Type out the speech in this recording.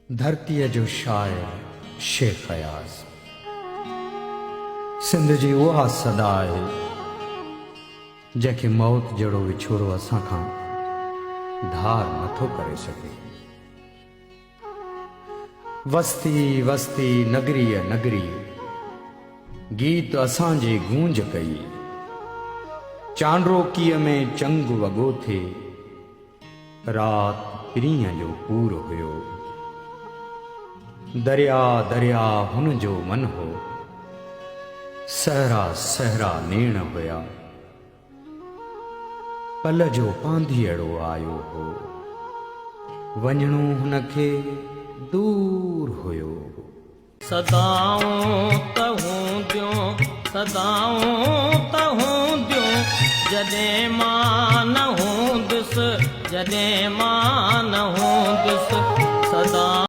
धरतीअ जो शाइर शेख अयाज़। सिंध जी उहा सदा आहे जंहिंखे मौत जहिड़ो विछोड़ो असां खां धार नथो करे सघे। वस्ती वस्ती नगरीअ नगरी गीत असांजे गूंज कई। चांड्रोकीअ में चंग वॻो थे, रात पीरीअ जो पूर हुयो। दरिया दरिया हुन जो मन हो, सहरा सहरा नेण हुया। पल जो पांधीअड़ो आयो हो, वञणो हुनखे दूर हुयो। सदाऊं त हूंदियूं, सदाऊं त हूंदियूं, जॾहिं मां न हूंदुसि, जॾहिं मां न हूंदुसि। सदा